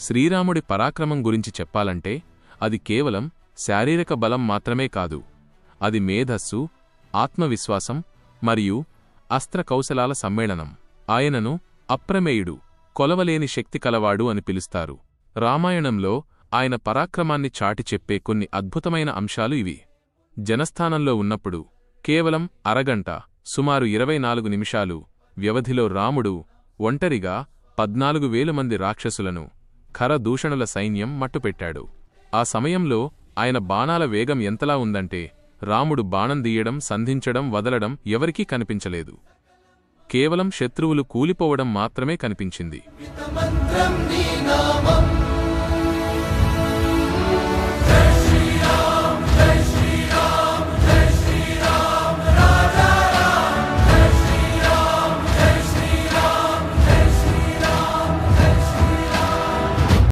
శ్రీరాముడి పరాక్రమం గురించి చెప్పాలంటే అది కేవలం శారీరక బలం మాత్రమే కాదు, అది మేధస్సు, ఆత్మవిశ్వాసం మరియు అస్త్రకౌశలాల సమ్మేళనం. ఆయనను అప్రమేయుడు, కొలవలేని శక్తి కలవాడు అని పిలుస్తారు. రామాయణంలో ఆయన పరాక్రమాన్ని చాటి చెప్పే కొన్ని అద్భుతమైన అంశాలు ఇవి. జనస్థానంలో ఉన్నప్పుడు కేవలం అరగంట, సుమారు 24 నిమిషాలు వ్యవధిలో రాముడు ఒంటరిగా 14,000 మంది రాక్షసులను, ఖరదూషణుల సైన్యం మట్టుపెట్టాడు. ఆ సమయంలో ఆయన బాణాల వేగం ఎంతలా ఉందంటే రాముడు బాణం దీయడం, సంధించడం, వదలడం ఎవరికీ కనిపించలేదు. కేవలం శత్రువులు కూలిపోవడం మాత్రమే కనిపించింది.